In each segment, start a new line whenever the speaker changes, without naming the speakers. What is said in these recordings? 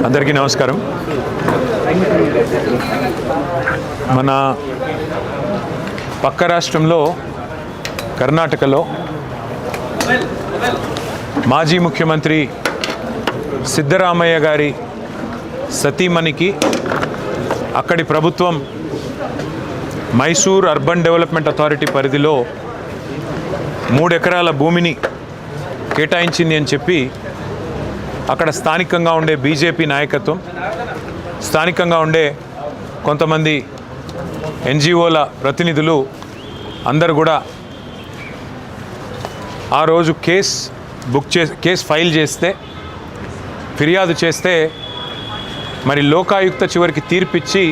అందరికీ నమస్కారం. మన పక్క రాష్ట్రంలో కర్ణాటకలో మాజీ ముఖ్యమంత్రి సిద్ధరామయ్య గారి సతీమణికి అక్కడి ప్రభుత్వం మైసూర్ అర్బన్ డెవలప్మెంట్ అథారిటీ పరిధిలో 3 ఎకరాల భూమిని కేటాయించింది అని చెప్పి అక్కడ స్థానికంగా ఉండే బీజేపీ నాయకత్వం, స్థానికంగా ఉండే కొంతమంది ఎన్జిఓల ప్రతినిధులు అందరూ కూడా ఆ రోజు కేసు ఫైల్ చేస్తే, ఫిర్యాదు చేస్తే మరి లోకాయుక్త చివరికి తీర్పిచ్చి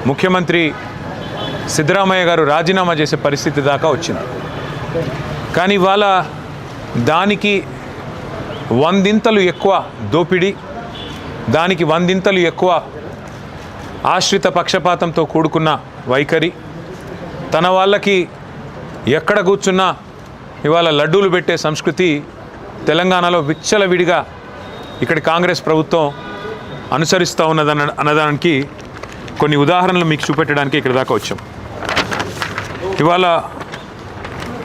ముఖ్యమంత్రి సిద్ధరామయ్య గారు రాజీనామా చేసే పరిస్థితి దాకా వచ్చింది. కానీ ఇవాళ దానికి 100 ఎక్కువ దోపిడీ, దానికి 100 ఎక్కువ ఆశ్రిత పక్షపాతంతో కూడుకున్న వైఖరి, తన వాళ్ళకి ఎక్కడ కూర్చున్నా ఇవాళ లడ్డూలు పెట్టే సంస్కృతి తెలంగాణలో విచ్చలవిడిగా ఇక్కడి కాంగ్రెస్ ప్రభుత్వం అనుసరిస్తూ అన్నదానికి కొన్ని ఉదాహరణలు మీకు చూపెట్టడానికి ఇక్కడ దాకా వచ్చాం. ఇవాళ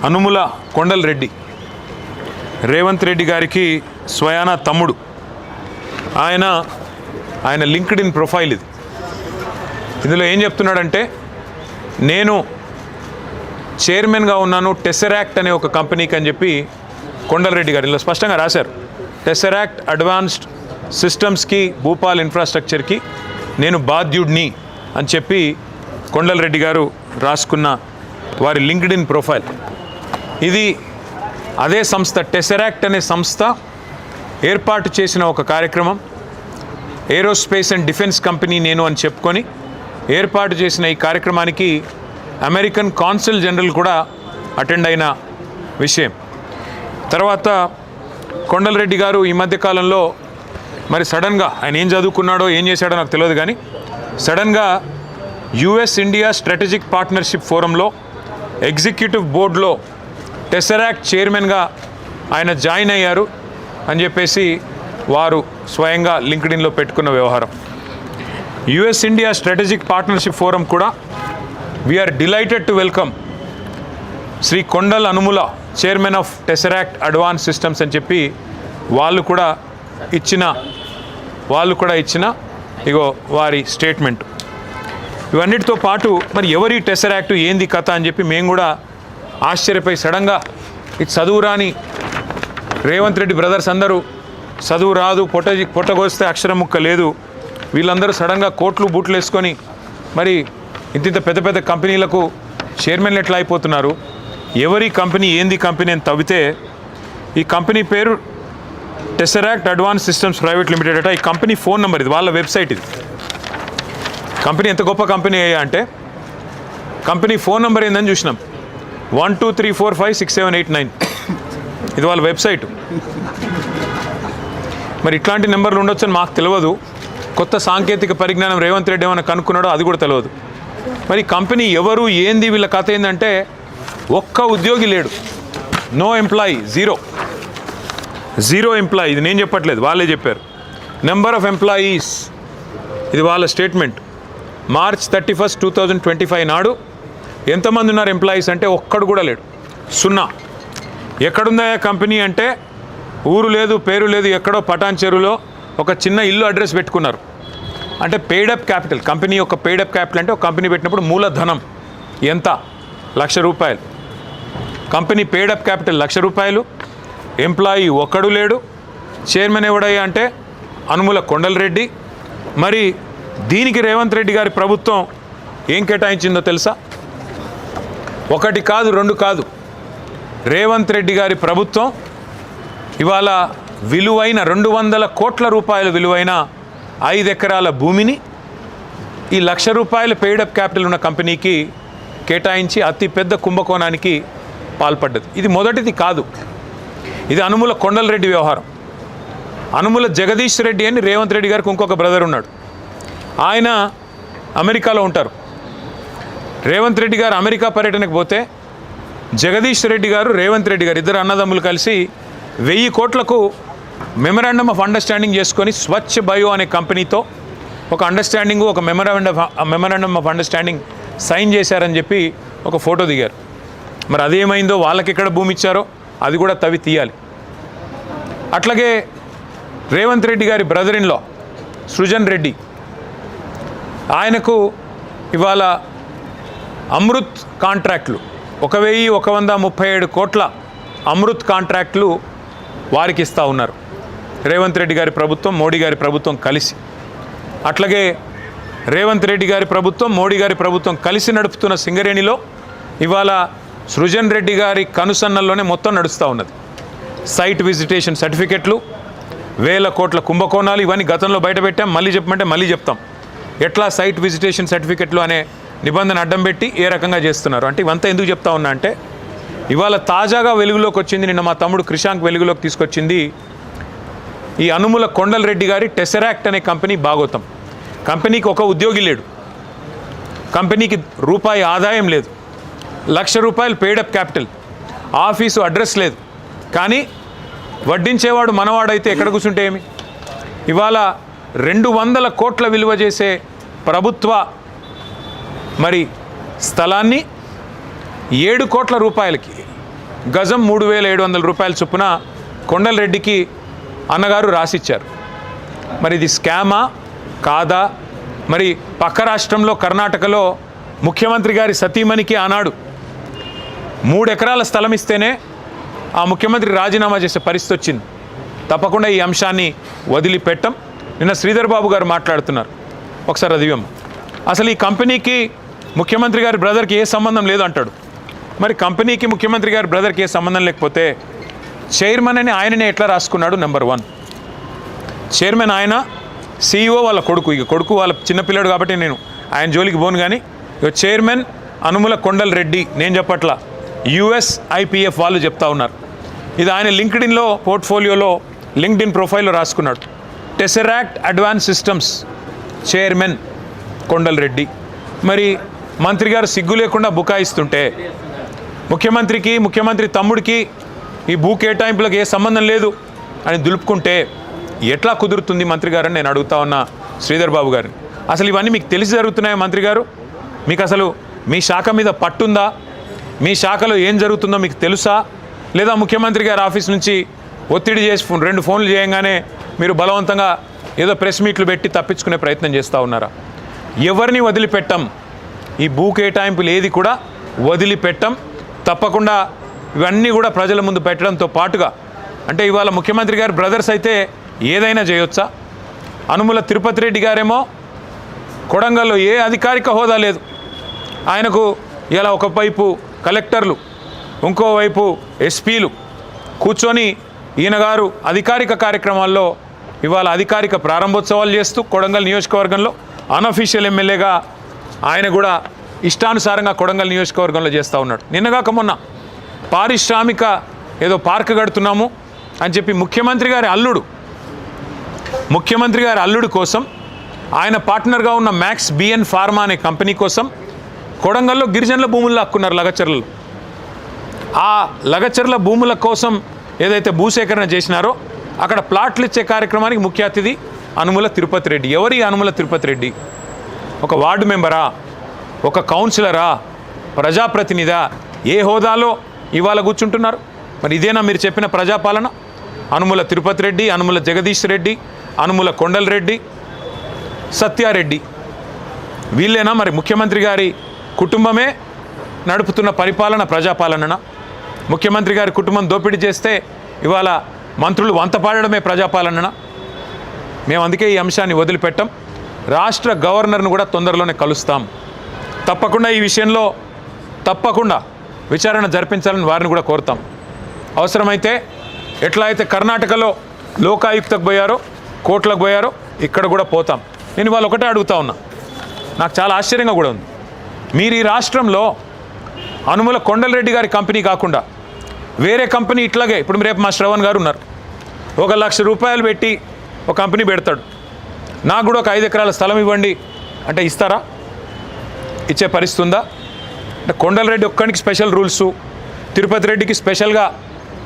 అనుముల కొండల్ రెడ్డి రేవంత్ రెడ్డి గారికి స్వయాన తమ్ముడు. ఆయన లింక్డ్ ఇన్ ప్రొఫైల్ ఇది. ఇందులో ఏం చెప్తున్నాడంటే, నేను చైర్మన్గా ఉన్నాను టెసరాక్ట్ అనే ఒక కంపెనీకి అని చెప్పి కొండల్ రెడ్డి గారు ఇలా స్పష్టంగా రాశారు. టెసరాక్ట్ అడ్వాన్స్డ్ సిస్టమ్స్కి, భూపాల్ ఇన్ఫ్రాస్ట్రక్చర్కి నేను బాధ్యుడిని అని చెప్పి కొండల్ రెడ్డి గారు రాసుకున్న వారి లింక్డ్ ఇన్ ప్రొఫైల్ ఇది. అదే సంస్థ టెసరాక్ట్ అనే సంస్థ ఏర్పాటు చేసిన ఒక కార్యక్రమం, ఏరోస్పేస్ అండ్ డిఫెన్స్ కంపెనీ నేను అని చెప్పుకొని ఏర్పాటు చేసిన ఈ కార్యక్రమానికి అమెరికన్ కాన్సుల్ జనరల్ కూడా అటెండ్ అయిన విషయం. తర్వాత కొండల్ రెడ్డి గారు ఈ మధ్యకాలంలో మరి సడన్గా ఆయన ఏం చదువుకున్నాడో ఏం చేశాడో నాకు తెలియదు, కానీ సడన్గా యుఎస్ ఇండియా స్ట్రాటజిక్ పార్ట్నర్షిప్ ఫోరంలో ఎగ్జిక్యూటివ్ బోర్డులో టెసరాక్ట్ చైర్మన్గా ఆయన జాయిన్ అయ్యారు అని చెప్పేసి వారు స్వయంగా లింక్డ్ఇన్లో పెట్టుకున్న వ్యవహారం. US India strategic partnership forum కూడా we are delighted to welcome Shri Kondal Anumula chairman of Tesseract Advance Systems అని చెప్పి వాళ్ళు కూడా ఇచ్చిన ఇగో వారి స్టేట్మెంట్. ఇవన్నిటితో పాటు మరి ఎవరి టెసరాక్ట్ ఏంది కథ అని చెప్పి మేము కూడా ఆశ్చర్యపోయి సడన్గా ఇది చదువురాని రేవంత్ రెడ్డి బ్రదర్స్ అందరూ చదువు రాదు, పొట్టగోస్తే అక్షరం ముక్క లేదు, వీళ్ళందరూ సడన్గా కోట్లు బూట్లు వేసుకొని మరి ఇంత పెద్ద పెద్ద కంపెనీలకు చైర్మన్లు ఎట్లా అయిపోతున్నారు, ఎవరి కంపెనీ ఏంది కంపెనీ అని తవ్వితే ఈ కంపెనీ పేరు టెసరాక్ట్ అడ్వాన్స్ సిస్టమ్స్ ప్రైవేట్ లిమిటెడ్ అట. ఈ కంపెనీ ఫోన్ నెంబర్ ఇది, వాళ్ళ వెబ్సైట్ ఇది. కంపెనీ ఎంత గొప్ప కంపెనీ అయ్యా అంటే కంపెనీ ఫోన్ నెంబర్ ఏందని చూసినాం, 12345678 ఇది వాళ్ళ వెబ్సైట్. మరి ఇట్లాంటి నెంబర్లు ఉండొచ్చని మాకు తెలియదు. కొత్త సాంకేతిక పరిజ్ఞానం రేవంత్ రెడ్డి ఏమైనా కనుక్కున్నాడో అది కూడా తెలియదు. మరి కంపెనీ ఎవరు ఏంది వీళ్ళ కథ ఏంటంటే ఒక్క ఉద్యోగి లేడు, నో ఎంప్లాయీ, జీరో ఎంప్లాయీ. ఇది నేను చెప్పట్లేదు, వాళ్ళే చెప్పారు. నెంబర్ ఆఫ్ ఎంప్లాయీస్ ఇది వాళ్ళ స్టేట్మెంట్. మార్చ్ 31, 2025 నాడు ఎంతమంది ఉన్నారు ఎంప్లాయీస్ అంటే ఒక్కడు కూడా లేడు, 0. ఎక్కడుందా కంపెనీ అంటే ఊరు లేదు, పేరు లేదు, ఎక్కడో పటాన్ చెరువులో ఒక చిన్న ఇల్లు అడ్రస్ పెట్టుకున్నారు. అంటే పెయిడప్ క్యాపిటల్, కంపెనీ యొక్క పెయిడప్ క్యాపిటల్ అంటే ఒక కంపెనీ పెట్టినప్పుడు మూలధనం ఎంత, ₹1,00,000. కంపెనీ పెయిడప్ క్యాపిటల్ ₹1,00,000, ఎంప్లాయీ ఒక్కడు లేడు. చైర్మన్ ఎవడయ్యా అంటే అనుముల కొండల్ రెడ్డి. మరి దీనికి రేవంత్ రెడ్డి గారి ప్రభుత్వం ఏం కేటాయించిందో తెలుసా? 1 కాదు 2 కాదు, రేవంత్ రెడ్డి గారి ప్రభుత్వం ఇవాళ విలువైన 200 కోట్ల రూపాయల విలువైన 5 ఎకరాల భూమిని ఈ ₹1,00,000 పెయిడప్ క్యాపిటల్ ఉన్న కంపెనీకి కేటాయించి అతి పెద్ద కుంభకోణానికి పాల్పడ్డది. ఇది మొదటిది కాదు, ఇది అనుముల కొండల్ రెడ్డి వ్యవహారం. అనుముల జగదీష్ రెడ్డి అని రేవంత్ రెడ్డి గారికి ఇంకొక బ్రదర్ ఉన్నాడు, ఆయన అమెరికాలో ఉంటారు. రేవంత్ రెడ్డి గారు అమెరికా పర్యటనకు పోతే జగదీష్ రెడ్డి గారు రేవంత్ రెడ్డి గారు ఇద్దరు అన్నదమ్ములు కలిసి 1000 కోట్లకు మెమరాండమ్ ఆఫ్ అండర్స్టాండింగ్ చేసుకొని స్వచ్ఛ బయో అనే కంపెనీతో ఒక అండర్స్టాండింగ్, ఒక మెమరాండమ్ ఆఫ్ అండర్స్టాండింగ్ సైన్ చేశారని చెప్పి ఒక ఫోటో దిగారు. మరి అదేమైందో, వాళ్ళకి ఎక్కడ భూమి ఇచ్చారో అది కూడా తవ్వి తీయాలి. అట్లాగే రేవంత్ రెడ్డి గారి brother in law Srujan Reddy, ఆయనకు ఇవాళ అమృత్ కాంట్రాక్ట్లు 1137 కోట్ల అమృత్ కాంట్రాక్ట్లు వారికి ఇస్తూ ఉన్నారు రేవంత్ రెడ్డి గారి ప్రభుత్వం, మోడీ గారి ప్రభుత్వం కలిసి. అట్లాగే రేవంత్ రెడ్డి గారి ప్రభుత్వం, మోడీ గారి ప్రభుత్వం కలిసి నడుపుతున్న సింగరేణిలో ఇవాళ సృజన్ రెడ్డి గారి కనుసన్నల్లోనే మొత్తం నడుస్తూ ఉన్నది. సైట్ విజిటేషన్ సర్టిఫికెట్లు, 1000 కోట్ల కుంభకోణాలు, ఇవన్నీ గతంలో బయటపెట్టాం. మళ్ళీ చెప్పమంటే మళ్ళీ చెప్తాం. ఎట్లా సైట్ విజిటేషన్ సర్టిఫికెట్లు అనే నిబంధన అడ్డం పెట్టి ఏ రకంగా చేస్తున్నారు అంటే ఇవంతా ఎందుకు చెప్తా ఉన్నా అంటే ఇవాళ తాజాగా వెలుగులోకి వచ్చింది, నిన్న మా తమ్ముడు క్రిషాంక్ వెలుగులోకి తీసుకొచ్చింది ఈ అనుముల కొండల్ రెడ్డి గారి టెసరాక్ట్ అనే కంపెనీ భాగోతం. కంపెనీకి ఒక ఉద్యోగి లేడు, కంపెనీకి రూపాయి ఆదాయం లేదు, ₹1,00,000 పెయిడప్ క్యాపిటల్, ఆఫీసు అడ్రస్ లేదు. కానీ వడ్డించేవాడు మనవాడైతే ఎక్కడ కూర్చుంటే ఏమి? ఇవాళ 200 కోట్ల విలువ చేసే ప్రభుత్వ మరి స్థలాన్ని 7 కోట్ల రూపాయలకి, గజం 3,700 రూపాయల చొప్పున కొండల్ రెడ్డికి అన్నగారు రాసిచ్చారు. మరి ఇది స్కామా కాదా? మరి పక్క రాష్ట్రంలో కర్ణాటకలో ముఖ్యమంత్రి గారి సతీమణికి ఆనాడు 3 ఎకరాల స్థలం ఇస్తేనే ఆ ముఖ్యమంత్రి రాజీనామా చేసే పరిస్థితి వచ్చింది. తప్పకుండా ఈ అంశాన్ని వదిలిపెట్టం. నిన్న శ్రీధర్ బాబు గారు మాట్లాడుతున్నారు, ఒకసారి అది ఇవ్వం. అసలు ఈ కంపెనీకి ముఖ్యమంత్రి గారి బ్రదర్కి ఏ సంబంధం లేదు అంటాడు. మరి కంపెనీకి ముఖ్యమంత్రి గారి బ్రదర్కి ఏ సంబంధం లేకపోతే చైర్మన్ అని ఆయననే ఎట్లా రాసుకున్నాడు? నెంబర్ 1 చైర్మన్ ఆయన, CEO వాళ్ళ కొడుకు. ఇక కొడుకు వాళ్ళ చిన్నపిల్లడు కాబట్టి నేను ఆయన జోలికి పోను. కానీ ఇక చైర్మన్ అనుముల కొండల్ రెడ్డి, నేను చెప్పట్లా, USIPF వాళ్ళు చెప్తా ఉన్నారు. ఇది ఆయన లింక్డ్ఇన్లో పోర్ట్ఫోలియోలో లింక్డ్ఇన్ ప్రొఫైల్లో రాసుకున్నాడు. Tesseract Advance Systems chairman Kondal Reddy. మరి మంత్రి గారు సిగ్గు లేకుండా బుకాయిస్తుంటే, ముఖ్యమంత్రి తమ్ముడికి ఈ భూ కేటాయింపులకు ఏ సంబంధం లేదు అని దులుపుకుంటే ఎట్లా కుదురుతుంది మంత్రి గారని నేను అడుగుతా ఉన్నా శ్రీధర్ బాబు గారిని. అసలు ఇవన్నీ మీకు తెలిసి జరుగుతున్నాయా మంత్రి గారు? మీకు అసలు మీ శాఖ మీద పట్టుందా? మీ శాఖలో ఏం జరుగుతుందో మీకు తెలుసా? లేదా ముఖ్యమంత్రి గారి ఆఫీస్ నుంచి ఒత్తిడి చేసి 2 ఫోన్లు చేయంగానే మీరు బలవంతంగా ఏదో ప్రెస్ మీట్లు పెట్టి తప్పించుకునే ప్రయత్నం చేస్తూ ఉన్నారా? ఎవరిని వదిలిపెట్టం, ఈ భూ కేటాయింపులు ఏది కూడా వదిలిపెట్టం. తప్పకుండా ఇవన్నీ కూడా ప్రజల ముందు పెట్టడంతో పాటుగా, అంటే ఇవాళ ముఖ్యమంత్రి గారి బ్రదర్స్ అయితే ఏదైనా చేయొచ్చా? అనుముల తిరుపతి రెడ్డి గారేమో కొడంగల్లో ఏ అధికారిక హోదా లేదు ఆయనకు. ఇలా ఒకవైపు కలెక్టర్లు, ఇంకోవైపు ఎస్పీలు కూర్చొని ఈయన గారు అధికారిక కార్యక్రమాల్లో ఇవాళ అధికారిక ప్రారంభోత్సవాలు చేస్తూ కొడంగల్ నియోజకవర్గంలో అన్అఫీషియల్ ఎమ్మెల్యేగా ఆయన కూడా ఇష్టానుసారంగా కొడంగల్ నియోజకవర్గంలో చేస్తూ ఉన్నాడు. నిన్నగాక మొన్న పారిశ్రామిక ఏదో పార్క్ కడుతున్నాము అని చెప్పి ముఖ్యమంత్రి గారి అల్లుడు కోసం, ఆయన పార్ట్నర్గా ఉన్న మ్యాక్స్ బిఎన్ ఫార్మా అనే కంపెనీ కోసం కొడంగల్లో గిరిజనుల భూముల్లో హక్కున్నారు లగచర్లలో. ఆ లగచర్ల భూముల కోసం ఏదైతే భూసేకరణ చేసినారో అక్కడ ప్లాట్లు ఇచ్చే కార్యక్రమానికి ముఖ్య అతిథి అనుముల తిరుపతి రెడ్డి. ఎవరి అనుముల తిరుపతి రెడ్డి? ఒక వార్డు మెంబరా? ఒక కౌన్సిలరా? ప్రజాప్రతినిధా? ఏ హోదాలో ఇవాళ కూర్చుంటున్నారు? మరి ఇదేనా మీరు చెప్పిన ప్రజాపాలన? అనుముల తిరుపతి రెడ్డి, అనుముల జగదీష్ రెడ్డి, అనుముల కొండల్ రెడ్డి, సత్యారెడ్డి, వీళ్ళేనా మరి ముఖ్యమంత్రి గారి కుటుంబమే నడుపుతున్న పరిపాలన ప్రజాపాలన? ముఖ్యమంత్రి గారి కుటుంబం దోపిడీ చేస్తే ఇవాళ మంత్రులు వంతపాడడమే ప్రజాపాలన? మేము అందుకే ఈ అంశాన్ని వదిలిపెట్టాం. రాష్ట్ర గవర్నర్ను కూడా తొందరలోనే కలుస్తాం. తప్పకుండా ఈ విషయంలో తప్పకుండా విచారణ జరిపించాలని వారిని కూడా కోరుతాం. అవసరమైతే ఎట్లా అయితే కర్ణాటకలో లోకాయుక్తకు పోయారో, కోర్టులకు పోయారో, ఇక్కడ కూడా పోతాం. నేను వాళ్ళు ఒకటే అడుగుతా ఉన్నా, నాకు చాలా ఆశ్చర్యంగా కూడా ఉంది. మీరు ఈ రాష్ట్రంలో అనుముల కొండల్ రెడ్డి గారి కంపెనీ కాకుండా వేరే కంపెనీ ఇట్లాగే, ఇప్పుడు రేపు మా శ్రవణ్ గారు ఉన్నారు, ₹1,00,000 పెట్టి ఒక కంపెనీ పెడతాడు, నాకు కూడా ఒక 5 ఎకరాల స్థలం ఇవ్వండి అంటే ఇస్తారా? ఇచ్చే పరిస్థితి ఉందా? అంటే కొండల్ రెడ్డి ఒక్కడికి స్పెషల్ రూల్సు, తిరుపతి రెడ్డికి స్పెషల్గా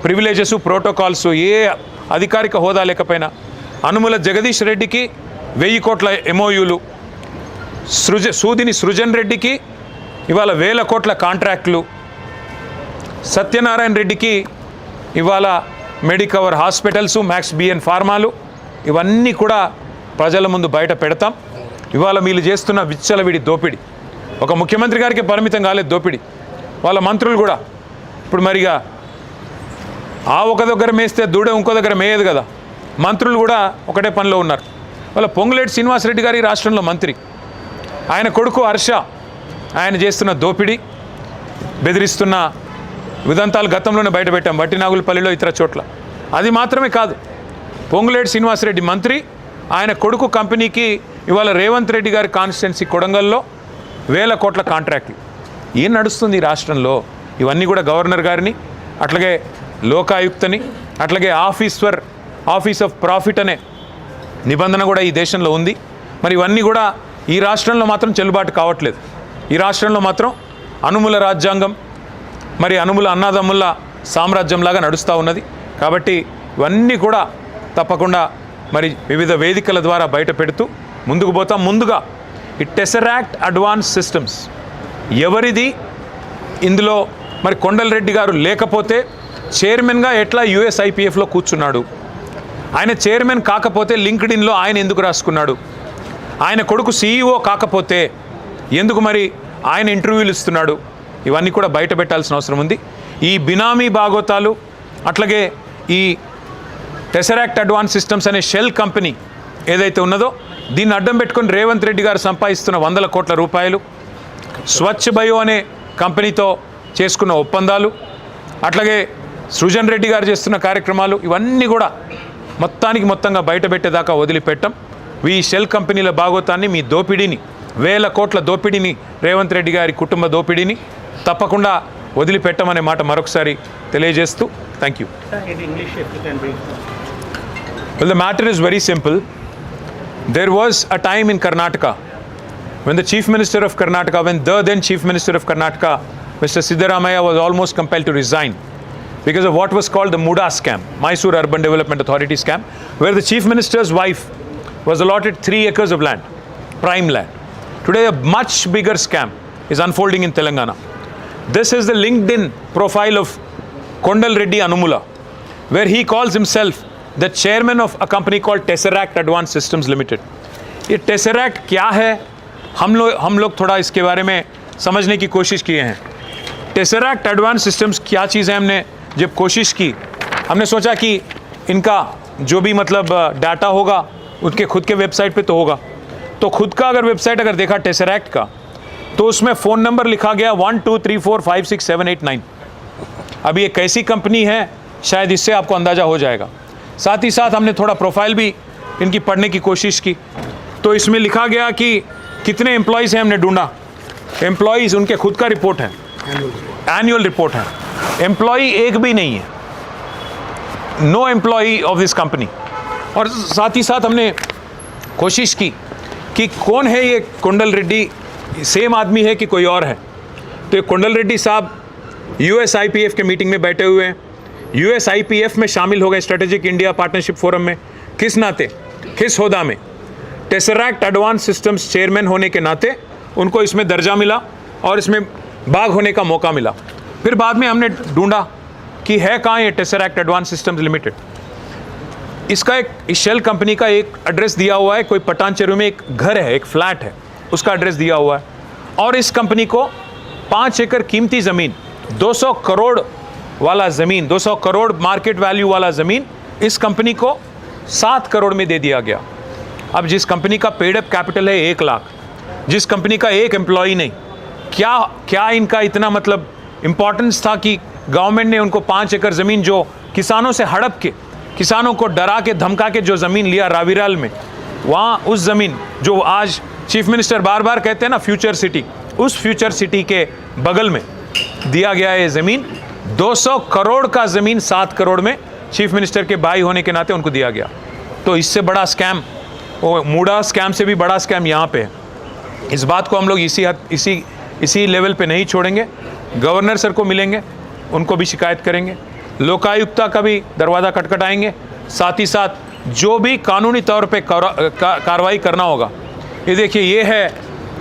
ప్రివిలేజెస్, ప్రోటోకాల్స్, ఏ అధికారిక హోదా లేకపోయినా, అనుముల జగదీష్ రెడ్డికి 1000 కోట్ల MOUలు, సూదిని సృజన్ రెడ్డికి ఇవాళ 1000 కోట్ల కాంట్రాక్టులు, సత్యనారాయణ రెడ్డికి ఇవాళ మెడికవర్ హాస్పిటల్స్, మ్యాక్స్ బిఎన్ ఫార్మాలు, ఇవన్నీ కూడా ప్రజల ముందు బయట పెడతాం. ఇవాళ వీళ్ళు చేస్తున్న విచ్చలవిడి దోపిడి ఒక ముఖ్యమంత్రి గారికి పరిమితం కాలేదు దోపిడి, వాళ్ళ మంత్రులు కూడా. ఇప్పుడు మరిగా ఒక దగ్గర మేస్తే దూడ ఇంకో దగ్గర మేయదు కదా, మంత్రులు కూడా ఒకటే పనిలో ఉన్నారు. వాళ్ళ పొంగులేటి శ్రీనివాసరెడ్డి గారి రాష్ట్రంలో మంత్రి, ఆయన కొడుకు హర్ష ఆయన చేస్తున్న దోపిడి, బెదిరిస్తున్న విదంతాలు గతంలోనే బయటపెట్టాం బట్టినాగులపల్లిలో, ఇతర చోట్ల. అది మాత్రమే కాదు, పొంగులేటి శ్రీనివాసరెడ్డి మంత్రి, ఆయన కొడుకు కంపెనీకి ఇవాళ రేవంత్ రెడ్డి గారి కాన్స్టిట్యున్సీ కొడంగల్లో 1000 కోట్ల కాంట్రాక్టులు. ఏం నడుస్తుంది ఈ రాష్ట్రంలో? ఇవన్నీ కూడా గవర్నర్ గారిని, అట్లాగే లోకాయుక్తని, అట్లాగే ఆఫీస్ ఆఫ్ ప్రాఫిట్ అనే నిబంధన కూడా ఈ దేశంలో ఉంది. మరి ఇవన్నీ కూడా ఈ రాష్ట్రంలో మాత్రం చెల్లుబాటు కావట్లేదు. ఈ రాష్ట్రంలో మాత్రం అనుముల రాజ్యాంగం, మరి అనుముల అన్నాదమ్ముల సామ్రాజ్యంలాగా నడుస్తూ ఉన్నది. కాబట్టి ఇవన్నీ కూడా తప్పకుండా మరి వివిధ వేదికల ద్వారా బయట పెడుతూ ముందుకు పోతాం. ముందుగా ఈ టెసరాక్ట్ అడ్వాన్స్ సిస్టమ్స్ ఎవరిది? ఇందులో మరి కొండలరెడ్డి గారు లేకపోతే చైర్మన్గా ఎట్లా USIPFలో కూర్చున్నాడు? ఆయన చైర్మన్ కాకపోతే లింక్డ్ఇన్లో ఆయన ఎందుకు రాసుకున్నాడు? ఆయన కొడుకు CEO కాకపోతే ఎందుకు మరి ఆయన ఇంటర్వ్యూలు ఇస్తున్నాడు? ఇవన్నీ కూడా బయట పెట్టాల్సిన అవసరం ఉంది. ఈ బినామీ బాగోతాలు, అట్లాగే ఈ టెసరాక్ట్ అడ్వాన్స్ సిస్టమ్స్ అనే షెల్ కంపెనీ ఏదైతే ఉన్నదో దీన్ని అడ్డం పెట్టుకొని రేవంత్ రెడ్డి గారు సంపాదిస్తున్న 100 కోట్ల రూపాయలు, స్వచ్ఛ బయో అనే కంపెనీతో చేసుకున్న ఒప్పందాలు, అట్లాగే సృజన్ రెడ్డి గారు చేస్తున్న కార్యక్రమాలు, ఇవన్నీ కూడా మొత్తంగా బయట పెట్టేదాకా వదిలిపెట్టం. ఈ షెల్ కంపెనీల బాగోతాన్ని, మీ దోపిడీని, 1000 కోట్ల దోపిడీని, రేవంత్ రెడ్డి గారి కుటుంబ దోపిడీని తప్పకుండా వదిలిపెట్టమనే మాట మరొకసారి తెలియజేస్తూ thank you. Well, the matter is very simple. There was a time in Karnataka when the Chief Minister of Karnataka, the then Chief Minister of Karnataka, Mr. Siddaramaiah, was almost compelled to resign because of what was called the Muda scam, Mysore Urban Development Authority scam, where the Chief Minister's wife was allotted 3 acres of land, prime land. Today, a much bigger scam is unfolding in Telangana. This is the LinkedIn profile of Kondal Reddy Anumula, where he calls himself the chairman of a company called Tesseract Advanced Systems Limited. ये Tesseract क्या है? हम लोग थोड़ा इसके बारे में समझने की कोशिश किए हैं. Tesseract Advanced Systems क्या चीज़ है? हमने जब कोशिश की, हमने सोचा कि इनका जो भी मतलब डाटा होगा उनके खुद के वेबसाइट पे तो होगा. तो खुद का अगर वेबसाइट अगर देखा Tesseract का, तो उसमें फ़ोन नंबर लिखा गया 12345678 अभी ये कैसी कंपनी है शायद इससे आपको अंदाज़ा हो जाएगा. साथ ही साथ हमने थोड़ा प्रोफाइल भी इनकी पढ़ने की कोशिश की. तो इसमें लिखा गया कि कितने एम्प्लॉयज़ हैं हमने ढूंढा. एम्प्लॉयज़ उनके खुद का रिपोर्ट है, एनुअल रिपोर्ट है. एम्प्लॉई एक भी नहीं है, no employee of this company. और साथ ही साथ हमने कोशिश की कि कौन है ये कुंडल रेड्डी, सेम आदमी है कि कोई और है. तो ये कुंडल रेड्डी साहब USIPF के मीटिंग में बैठे हुए हैं. USIPF में शामिल हो गए, स्ट्रेटेजिक इंडिया पार्टनरशिप फोरम में. किस नाते, किस होदा में? टेसरैक्ट एडवांस सिस्टम्स चेयरमैन होने के नाते उनको इसमें दर्जा मिला और इसमें भाग होने का मौका मिला. फिर बाद में हमने ढूंढा कि है कहाँ ये टेसरैक्ट एडवांस सिस्टम्स लिमिटेड. इसका एक इस शेल कंपनी का एक एड्रेस दिया हुआ है, कोई पटानचेरू में एक घर है, एक फ्लैट है, उसका एड्रेस दिया हुआ है. और इस कंपनी को 5 एकड़ कीमती ज़मीन, 200 करोड़ वाला ज़मीन, 200 करोड़ मार्केट वैल्यू वाला ज़मीन इस कंपनी को 7 करोड़ में दे दिया गया. अब जिस कंपनी का पेड अप कैपिटल है 1 लाख, जिस कंपनी का एक एम्प्लॉई नहीं, क्या इनका इतना मतलब इम्पोर्टेंस था कि गवर्नमेंट ने उनको 5 एकड़ ज़मीन जो किसानों से हड़प के, किसानों को डरा के धमका के जो ज़मीन लिया रावीराल में, वहाँ उस ज़मीन जो आज चीफ मिनिस्टर बार बार कहते हैं ना फ्यूचर सिटी, उस फ्यूचर सिटी के बगल में दिया गया है ज़मीन. 200 करोड़ का ज़मीन 7 करोड़ में चीफ मिनिस्टर के भाई होने के नाते उनको दिया गया. तो इससे बड़ा स्कैम, वो मूडा स्कैम से भी बड़ा स्कैम यहाँ पे है. इस बात को हम लोग इसी लेवल पे नहीं छोड़ेंगे. गवर्नर सर को मिलेंगे, उनको भी शिकायत करेंगे, लोकायुक्ता का भी दरवाज़ा खटखटाएंगे, साथ ही साथ जो भी कानूनी तौर पे कार्रवाई करना होगा। ये देखिए, ये है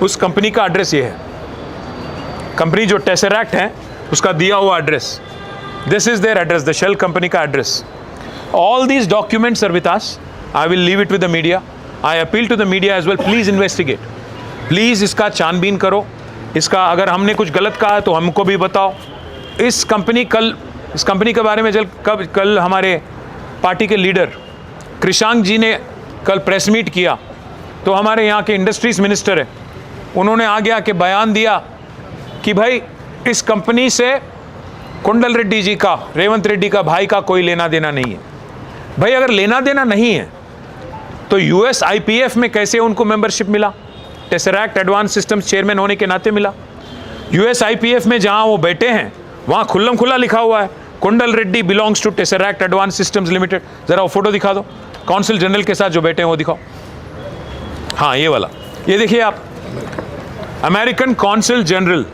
उस कंपनी का एड्रेस, ये है कंपनी जो टेसरैक्ट है उसका दिया हुआ address. This is their address, the shell company का address. All these documents are with us. I will leave it with the media. I appeal to the media as well, please investigate, please इसका छानबीन करो। इसका अगर हमने कुछ गलत कहा है तो हमको भी बताओ। इस कंपनी के बारे में कल हमारे पार्टी के लीडर कृषांक जी ने कल प्रेस मीट किया, तो हमारे यहाँ के इंडस्ट्रीज मिनिस्टर है, उन्होंने आगे आके बयान दिया कि भाई इस कंपनी से कुंडल रेड्डी जी का, रेवंत रेड्डी का भाई का कोई लेना देना नहीं है। भाई अगर लेना देना नहीं है तो यूएस आईपीएफ में कैसे उनको मेंबरशिप मिला? टेसरैक्ट एडवांस सिस्टम्स चेयरमैन होने के नाते मिला। यूएस आईपीएफ में जहां वो बैठे हैं वहां खुल्लम खुल्ला लिखा हुआ है Kundal Reddy belongs to Tesseract advance systems limited. जरा वो फोटो दिखा दो, काउंसिल जनरल के साथ जो बैठे हैं वो दिखाओ। हाँ, ये वाला, ये देखिए आप, American council general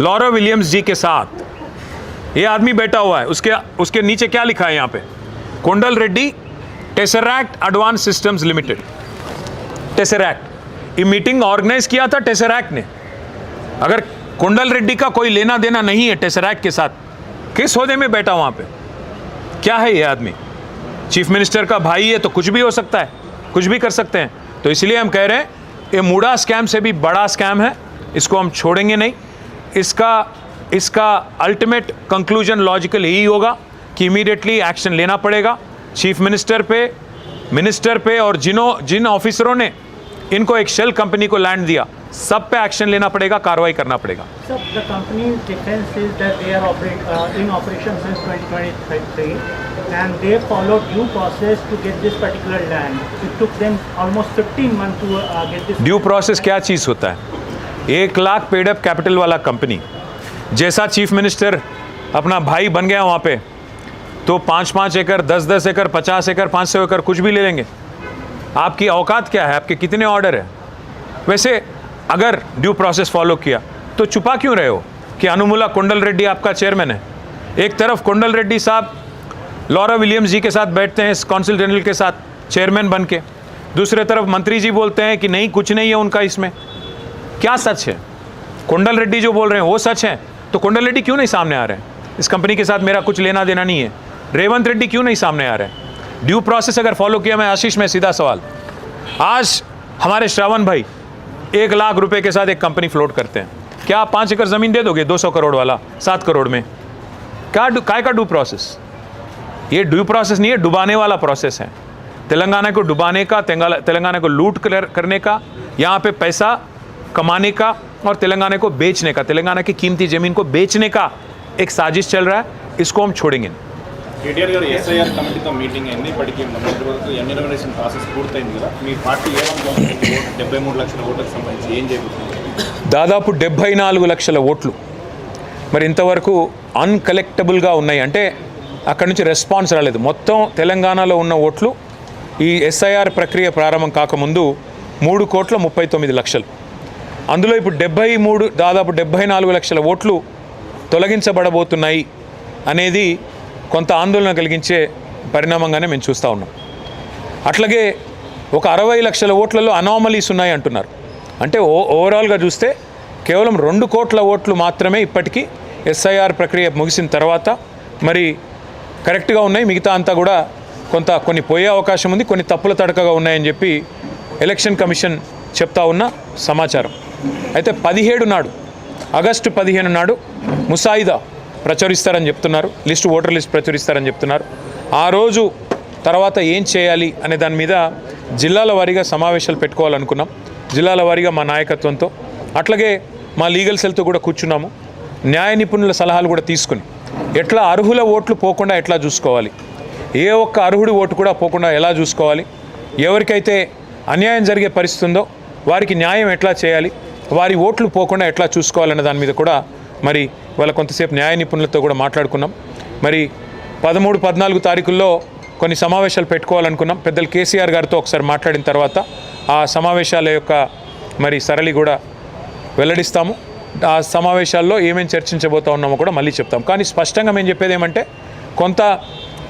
Laura Williams ji के साथ ये आदमी बैठा हुआ है। उसके नीचे क्या लिखा है यहाँ पे? कुंडल Reddy tesseract advance systems limited. Tesseract, ये मीटिंग ऑर्गेनाइज किया था टेसरैक्ट ने। अगर कुंडल रेड्डी का कोई लेना देना नहीं है टेसरैक्ट के साथ, किस ओहदे में बैठा वहाँ पे? क्या है ये आदमी? चीफ मिनिस्टर का भाई है तो कुछ भी हो सकता है, कुछ भी कर सकते हैं। तो इसलिए हम कह रहे हैं ये मूडा स्कैम से भी बड़ा स्कैम है, इसको हम छोड़ेंगे नहीं। इसका अल्टीमेट कंक्लूजन लॉजिकल यही होगा कि इमीडिएटली एक्शन लेना पड़ेगा चीफ मिनिस्टर पे और जिन ऑफिसरों ने इनको एक शेल कंपनी को लैंड दिया, सब पे एक्शन लेना पड़ेगा, कार्रवाई करना पड़ेगा।
Sir, the company's defense is that they are in operation since 2023 and they followed due process to get this particular land. It took them almost 15 months to get this.
Due process क्या चीज़ होता है? 1 lakh paid up capital वाला company, जैसा chief minister अपना भाई बन गया वहाँ पे, तो 5-5 एकड़, 10-10 एकड़, 50 एकड़, 500 एकड़ कुछ भी ले लेंगे। आपकी औकात क्या है? आपके कितने ऑर्डर है? वैसे अगर ड्यू प्रोसेस फॉलो किया तो छुपा क्यों रहे हो कि अनुमुला कुंडल रेड्डी आपका चेयरमैन है? एक तरफ कुंडल रेड्डी साहब लॉरा विलियम्स जी के साथ बैठते हैं काउंसिल जनरल के साथ चेयरमैन बन के, दूसरे तरफ मंत्री जी बोलते हैं कि नहीं, कुछ नहीं है उनका इसमें। क्या सच है? कुंडल रेड्डी जो बोल रहे हैं वो सच है, तो कुंडल रेड्डी क्यों नहीं सामने आ रहे हैं? इस कंपनी के साथ मेरा कुछ लेना देना नहीं है। रेवंत रेड्डी क्यों नहीं सामने आ रहे हैं? ड्यू प्रोसेस अगर फॉलो किया, मैं आशीष में सीधा सवाल, आज हमारे श्रावण भाई 1 लाख रुपए के साथ एक कंपनी फ्लोट करते हैं, क्या आप 5 एकड़ ज़मीन दे दोगे 200 करोड़ वाला 7 करोड़ में? काय का ड्यू प्रोसेस? ये ड्यू प्रोसेस नहीं है, डुबाने वाला प्रोसेस है। तेलंगाना को डुबाने का, तेलंगाना को लूट करने का, यहाँ पे पैसा कमाने का और तेलंगाना को बेचने का, तेलंगाना की कीमती ज़मीन को बेचने का एक साजिश चल रहा है। इसको हम छोड़ेंगे।
కేటీఆర్ గారు ఎస్ఐఆర్ కమిటీతో మీటింగ్ అయింది, ఇప్పటికీ ఎన్యూమరేషన్ ప్రాసెస్ పూర్తయింది కదా, మీ పార్టీ ఏమనుకుంటుంది? 73 లక్షల ఓట్లకు సంబంధించి ఏం జరుగుతుంది?
దాదాపు 74 లక్షల ఓట్లు మరి ఇంతవరకు అన్కలెక్టబుల్గా ఉన్నాయి, అంటే అక్కడి నుంచి రెస్పాన్స్ రాలేదు. మొత్తం తెలంగాణలో ఉన్న ఓట్లు ఈ ఎస్ఐఆర్ ప్రక్రియ ప్రారంభం కాకముందు 3,39,00,000. అందులో ఇప్పుడు దాదాపు 74 లక్షల ఓట్లు తొలగించబడబోతున్నాయి అనేది కొంత ఆందోళన కలిగించే పరిణామంగానే మేము చూస్తూ ఉన్నాం. అట్లాగే ఒక 60 లక్షల ఓట్లలో అనామలీస్ ఉన్నాయి అంటున్నారు. అంటే ఓవరాల్గా చూస్తే కేవలం 2 కోట్ల ఓట్లు మాత్రమే ఇప్పటికీ ఎస్ఐఆర్ ప్రక్రియ ముగిసిన తర్వాత మరి కరెక్ట్గా ఉన్నాయి, మిగతా అంతా కూడా కొన్ని పోయే అవకాశం ఉంది, కొన్ని తప్పుల తడకగా ఉన్నాయని చెప్పి ఎలక్షన్ కమిషన్ చెప్తా ఉన్న సమాచారం. అయితే 17 నాడు, ఆగస్టు 15 నాడు ముసాయిదా ప్రచురిస్తారని చెప్తున్నారు, ఓటర్ లిస్ట్ ప్రచురిస్తారని చెప్తున్నారు. ఆ రోజు తర్వాత ఏం చేయాలి అనే దాని మీద జిల్లాల వారీగా సమావేశాలు పెట్టుకోవాలనుకున్నాం, జిల్లాల వారీగా మా నాయకత్వంతో, అట్లాగే మా లీగల్ సెల్తో కూడా కూర్చున్నాము. న్యాయ నిపుణుల సలహాలు కూడా తీసుకుని ఎట్లా అర్హుల ఓట్లు పోకుండా ఎట్లా చూసుకోవాలి, ఏ ఒక్క అర్హుడి ఓటు కూడా పోకుండా ఎలా చూసుకోవాలి, ఎవరికైతే అన్యాయం జరిగే పరిస్థితి ఉందో వారికి న్యాయం ఎట్లా చేయాలి, వారి ఓట్లు పోకుండా ఎట్లా చూసుకోవాలనే దాని మీద కూడా మరి వాళ్ళ కొంతసేపు న్యాయ నిపుణులతో కూడా మాట్లాడుకున్నాం. మరి 13-14 తారీఖుల్లో కొన్ని సమావేశాలు పెట్టుకోవాలనుకున్నాం. పెద్దలు కేసీఆర్ గారితో ఒకసారి మాట్లాడిన తర్వాత ఆ సమావేశాల యొక్క మరి సరళి కూడా వెల్లడిస్తాము. ఆ సమావేశాల్లో ఏమేమి చర్చించబోతా ఉన్నామో కూడా మళ్ళీ చెప్తాం. కానీ స్పష్టంగా మేము చెప్పేది ఏమంటే, కొంత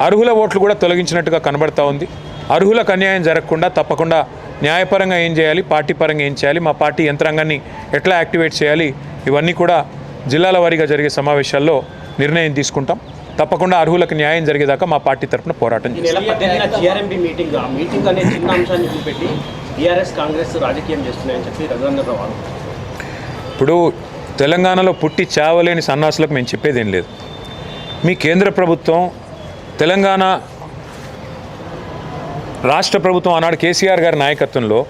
అర్హుల ఓట్లు కూడా తొలగించినట్టుగా కనబడతా ఉంది. అర్హులకు అన్యాయం జరగకుండా తప్పకుండా న్యాయపరంగా ఏం చేయాలి, పార్టీ పరంగా ఏం చేయాలి, మా పార్టీ యంత్రాంగాన్ని ఎట్లా యాక్టివేట్ చేయాలి, ఇవన్నీ కూడా జిల్లాల వారీగా జరిగే సమావేశాల్లో నిర్ణయం తీసుకుంటాం. తప్పకుండా అర్హులకు న్యాయం జరిగేదాకా మా పార్టీ తరఫున పోరాటం చేస్తాం.
జిఆర్ఎంబీ మీటింగ్ ఆ మీటింగ్ అనే చిన్న అంశాన్ని చూపెట్టి టీఆర్ఎస్ కాంగ్రెస్ రాజకీయం చేస్తున్నాయని చెప్పి రఘునందన్ రావు.
ఇప్పుడు తెలంగాణలో పుట్టి చావలేని సన్నాసులకు మేము చెప్పేది ఏం లేదు. మీ కేంద్ర ప్రభుత్వం, తెలంగాణ రాష్ట్ర ప్రభుత్వం ఆనాడు కేసీఆర్ గారి నాయకత్వంలో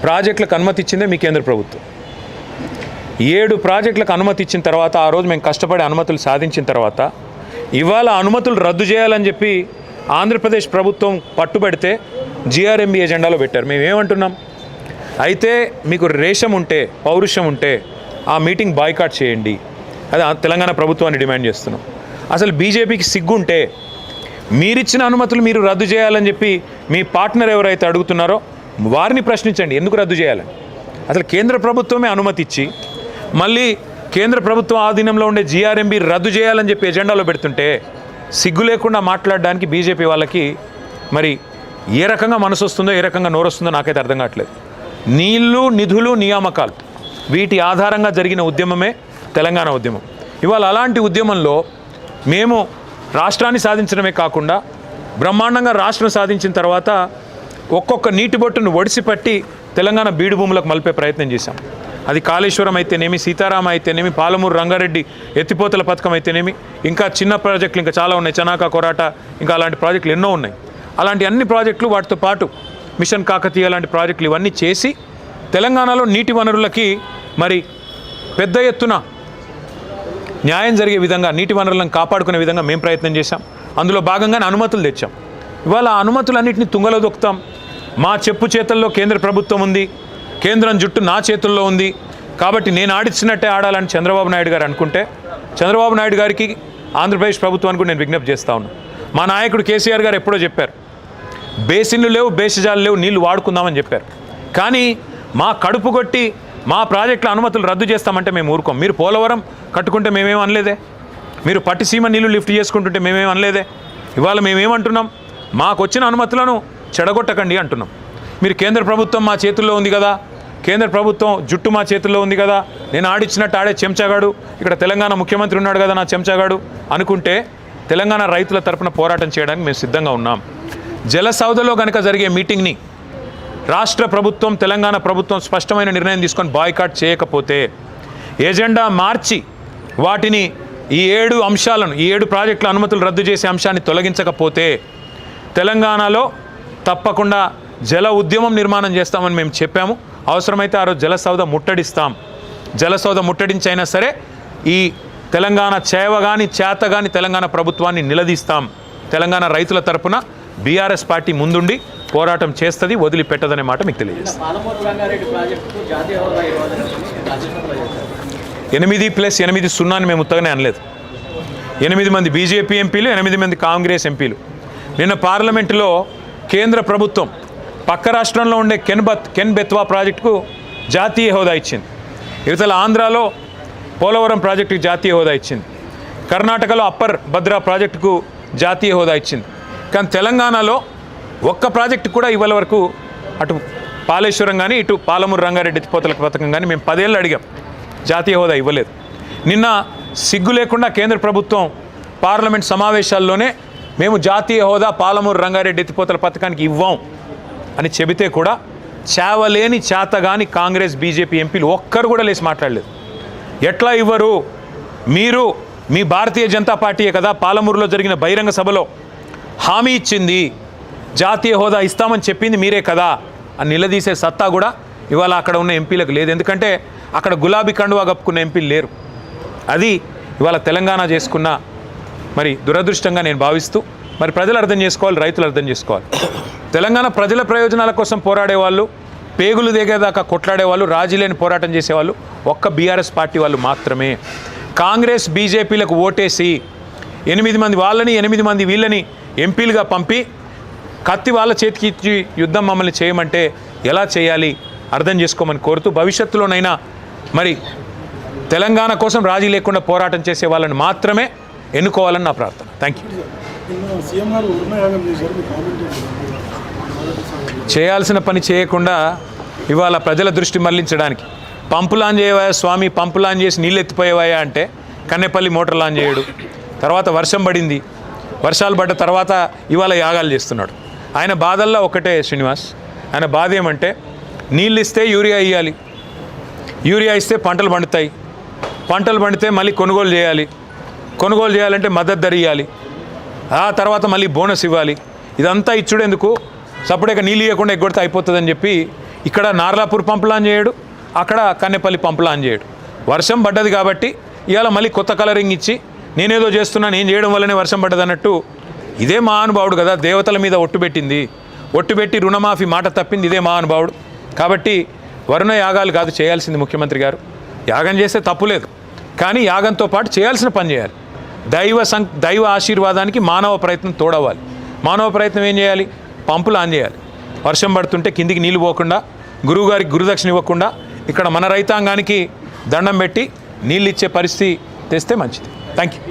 ప్రాజెక్టులకు అనుమతి ఇచ్చిందే మీ కేంద్ర ప్రభుత్వం. 7 ప్రాజెక్టులకు అనుమతి ఇచ్చిన తర్వాత, ఆ రోజు మేము కష్టపడి అనుమతులు సాధించిన తర్వాత, ఇవాళ అనుమతులు రద్దు చేయాలని చెప్పి ఆంధ్రప్రదేశ్ ప్రభుత్వం పట్టుబడితే జిఆర్ఎంబీ ఎజెండాలో పెట్టారు. మేము ఏమంటున్నాం, అయితే మీకు రేషం ఉంటే, పౌరుషం ఉంటే ఆ మీటింగ్ బాయ్కాట్ చేయండి. అది తెలంగాణ ప్రభుత్వాన్ని డిమాండ్ చేస్తున్నాం. అసలు బీజేపీకి సిగ్గుంటే మీరిచ్చిన అనుమతులు మీరు రద్దు చేయాలని చెప్పి మీ పార్ట్నర్ ఎవరైతే అడుగుతున్నారో వారిని ప్రశ్నించండి, ఎందుకు రద్దు చేయాలని. అసలు కేంద్ర ప్రభుత్వమే అనుమతి ఇచ్చి మళ్ళీ కేంద్ర ప్రభుత్వం ఆధీనంలో ఉండే జిఆర్ఎంబీ రద్దు చేయాలని చెప్పి ఎజెండాలో పెడుతుంటే సిగ్గు లేకుండా మాట్లాడడానికి బీజేపీ వాళ్ళకి మరి ఏ రకంగా మనసు వస్తుందో, ఏ రకంగా నోరొస్తుందో నాకైతే అర్థం కావట్లేదు. నీళ్లు, నిధులు, నియామకాలు వీటి ఆధారంగా జరిగిన ఉద్యమమే తెలంగాణ ఉద్యమం. ఇవాళ అలాంటి ఉద్యమంలో మేము రాష్ట్రాన్ని సాధించడమే కాకుండా బ్రహ్మాండంగా రాష్ట్రం సాధించిన తర్వాత ఒక్కొక్క నీటి బొట్టును ఒడిసిపట్టి తెలంగాణ బీడు భూములకు మలిపే ప్రయత్నం చేశాం. అది కాళేశ్వరం అయితేనేమి, సీతారామ అయితేనేమి, పాలమూరు రంగారెడ్డి ఎత్తిపోతల పథకం అయితేనేమి, ఇంకా చిన్న ప్రాజెక్టులు ఇంకా చాలా ఉన్నాయి, చనాక, కొరాట, ఇంకా అలాంటి ప్రాజెక్టులు ఎన్నో ఉన్నాయి. అలాంటి అన్ని ప్రాజెక్టులు, వాటితో పాటు మిషన్ కాకతీయ లాంటి ప్రాజెక్టులు ఇవన్నీ చేసి తెలంగాణలో నీటి వనరులకి మరి పెద్ద ఎత్తున న్యాయం జరిగే విధంగా, నీటి వనరులను కాపాడుకునే విధంగా మేము ప్రయత్నం చేశాం. అందులో భాగంగానే అనుమతులు తెచ్చాం. ఇవాళ ఆ అనుమతులన్నింటినీ తుంగలో దొక్కుతాం. మా చెప్పు చేతుల్లో కేంద్ర ప్రభుత్వం ఉంది, కేంద్రం జుట్టు నా చేతుల్లో ఉంది, కాబట్టి నేను ఆడిచ్చినట్టే ఆడాలని చంద్రబాబు నాయుడు గారు అనుకుంటే, చంద్రబాబు నాయుడు గారికి, ఆంధ్రప్రదేశ్ ప్రభుత్వానికి కూడా నేను విజ్ఞప్తి చేస్తూ ఉన్నాను. మా నాయకుడు కేసీఆర్ గారు ఎప్పుడో చెప్పారు, బేసిన్లు లేవు, బేసిజాలు లేవు, నీళ్లు వాడుకుందామని చెప్పారు. కానీ మా కడుపు కొట్టి మా ప్రాజెక్టుల అనుమతులు రద్దు చేస్తామంటే మేము ఊరుకోం. మీరు పోలవరం కట్టుకుంటే మేమేం అనలేదే, మీరు పట్టిసీమ నీళ్లు లిఫ్ట్ చేసుకుంటుంటే మేమేం అనలేదే. ఇవాళ మేమేమంటున్నాం, మాకు వచ్చిన అనుమతులను చెడగొట్టకండి అంటున్నాం. మీరు కేంద్ర ప్రభుత్వం మా చేతుల్లో ఉంది కదా, కేంద్ర ప్రభుత్వం జుట్టు మా చేతుల్లో ఉంది కదా, నేను ఆడిచ్చినట్టు ఆడే చెంచాగాడు, ఇక్కడ తెలంగాణ ముఖ్యమంత్రి ఉన్నాడు కదా నా చెంచాగాడు అనుకుంటే తెలంగాణ రైతుల తరపున పోరాటం చేయడానికి మేము సిద్ధంగా ఉన్నాం. జలసౌధలో కనుక జరిగే మీటింగ్ని రాష్ట్ర ప్రభుత్వం, తెలంగాణ ప్రభుత్వం స్పష్టమైన నిర్ణయం తీసుకొని బాయ్కాట్ చేయకపోతే, ఎజెండా మార్చి వాటిని ఈ 7 అంశాలను, ఈ 7 ప్రాజెక్టుల అనుమతులు రద్దు చేసే అంశాన్ని తొలగించకపోతే తెలంగాణలో తప్పకుండా జల ఉద్యమం నిర్మాణం చేస్తామని మేము చెప్పాము. అవసరమైతే ఆ రోజు జలసౌధ ముట్టడిస్తాం. జలసౌధ ముట్టడించైనా సరే ఈ తెలంగాణ చేవగాని చేతగాని తెలంగాణ ప్రభుత్వాన్ని నిలదీస్తాం. తెలంగాణ రైతుల తరపున బీఆర్ఎస్ పార్టీ ముందుండి పోరాటం చేస్తుంది, వదిలిపెట్టదనే మాట మీకు తెలియజేస్తాం. 8+8 అని మేము ఉత్తగానే అనలేదు. 8 మంది బీజేపీ ఎంపీలు, 8 మంది కాంగ్రెస్ ఎంపీలు. నిన్న పార్లమెంటులో కేంద్ర ప్రభుత్వం పక్క రాష్ట్రంలో ఉండే కెన్ బెత్వా ప్రాజెక్టుకు జాతీయ హోదా ఇచ్చింది. ఇవతల ఆంధ్రాలో పోలవరం ప్రాజెక్టుకు జాతీయ హోదా ఇచ్చింది. కర్ణాటకలో అప్పర్ భద్రా ప్రాజెక్టుకు జాతీయ హోదా ఇచ్చింది. కానీ తెలంగాణలో ఒక్క ప్రాజెక్టు కూడా ఇవాళ వరకు, అటు పాలేశ్వరం కానీ, ఇటు పాలమూరు రంగారెడ్డి ఎత్తిపోతల పథకం కానీ మేము 10 ఏళ్ళు అడిగాం, జాతీయ హోదా ఇవ్వలేదు. నిన్న సిగ్గు లేకుండా కేంద్ర ప్రభుత్వం పార్లమెంట్ సమావేశాల్లోనే మేము జాతీయ హోదా పాలమూరు రంగారెడ్డి ఎత్తిపోతల పథకానికి ఇవ్వం అని చెబితే కూడా చావలేని చేతగాని కాంగ్రెస్, బీజేపీ ఎంపీలు ఒక్కరు కూడా లేచి మాట్లాడలేదు. ఎట్లా ఇవ్వరు, మీరు మీ భారతీయ జనతా పార్టీయే కదా పాలమూరులో జరిగిన బహిరంగ సభలో హామీ ఇచ్చింది, జాతీయ హోదా ఇస్తామని చెప్పింది మీరే కదా అని నిలదీసే సత్తా కూడా ఇవాళ అక్కడ ఉన్న ఎంపీలకు లేదు. ఎందుకంటే అక్కడ గులాబీ కండువా కప్పుకున్న ఎంపీలు లేరు. అది ఇవాళ తెలంగాణ చేసుకున్న మరి దురదృష్టంగా నేను భావిస్తూ, మరి ప్రజలు అర్థం చేసుకోవాలి, రైతులు అర్థం చేసుకోవాలి. తెలంగాణ ప్రజల ప్రయోజనాల కోసం పోరాడేవాళ్ళు, పేగులు దిగేదాకా కొట్లాడేవాళ్ళు, రాజీ లేని పోరాటం చేసేవాళ్ళు ఒక్క బీఆర్ఎస్ పార్టీ వాళ్ళు మాత్రమే. కాంగ్రెస్, బీజేపీలకు ఓటేసి 8 మంది వాళ్ళని, 8 మంది వీళ్ళని ఎంపీలుగా పంపి కత్తి వాళ్ళ చేతికి ఇచ్చి యుద్ధం మమ్మల్ని చేయమంటే ఎలా చేయాలి అర్థం చేసుకోమని కోరుతూ, భవిష్యత్తులోనైనా మరి తెలంగాణ కోసం రాజీ లేకుండా పోరాటం చేసే వాళ్ళని మాత్రమే ఎన్నుకోవాలని నా ప్రార్థన. Thank you.
సీఎం గారు ఊర్ణయాగం చేశారు, మీ కామెంట్ ఏంటి?
చేయాల్సిన పని చేయకుండా ఇవాళ ప్రజల దృష్టి మళ్లించడానికి పంపులు ఆన్ చేయవా స్వామి, పంపులు ఆన్ చేసి నీళ్ళు ఎత్తిపోయేవా అంటే కన్నెపల్లి మోటార్లు ఆన్ చేయడు. తర్వాత వర్షం పడింది, వర్షాలు పడ్డ తర్వాత ఇవాళ యాగాలు చేస్తున్నాడు. ఆయన బాధల్లో ఒకటే శ్రీనివాస్, ఆయన బాధ ఏమంటే నీళ్ళు ఇస్తే యూరియా ఇవ్వాలి, యూరియా ఇస్తే పంటలు పండుతాయి, పంటలు పండితే మళ్ళీ కొనుగోలు చేయాలి, కొనుగోలు చేయాలంటే మద్దతు ధర ఇవ్వాలి, ఆ తర్వాత మళ్ళీ బోనస్ ఇవ్వాలి. ఇదంతా ఇచ్చుడెందుకు, సపరేట్గా నీళ్ళు ఇవ్వకుండా ఎగ్గొడితే అయిపోతుందని చెప్పి ఇక్కడ నార్లాపూర్ పంపులు ఆన్ చేయడు, అక్కడ కన్నెపల్లి పంపులు ఆన్ చేయడు. వర్షం పడ్డది కాబట్టి ఇవాళ మళ్ళీ కొత్త కలరింగ్ ఇచ్చి నేనేదో చేస్తున్నాను, నేను చేయడం వల్లనే వర్షం పడ్డది అన్నట్టు. ఇదే మహానుభావుడు కదా దేవతల మీద ఒట్టు పెట్టింది, ఒట్టు పెట్టి రుణమాఫీ మాట తప్పింది ఇదే మహానుభావుడు. కాబట్టి వరుణ యాగాలు కాదు చేయాల్సింది ముఖ్యమంత్రి గారు. యాగం చేస్తే తప్పులేదు, కానీ యాగంతో పాటు చేయాల్సిన పని చేయాలి. దైవ ఆశీర్వాదానికి మానవ ప్రయత్నం తోడవాలి. మానవ ప్రయత్నం ఏం చేయాలి, పంపులు ఆన్ చేయాలి. వర్షం పడుతుంటే కిందికి నీళ్ళు పోకుండా, గురువుగారికి గురుదక్షిణ ఇవ్వకుండా ఇక్కడ మన రైతాంగానికి దండం పెట్టి నీళ్ళు ఇచ్చే పరిస్థితి తెస్తే మంచిది. Thank you.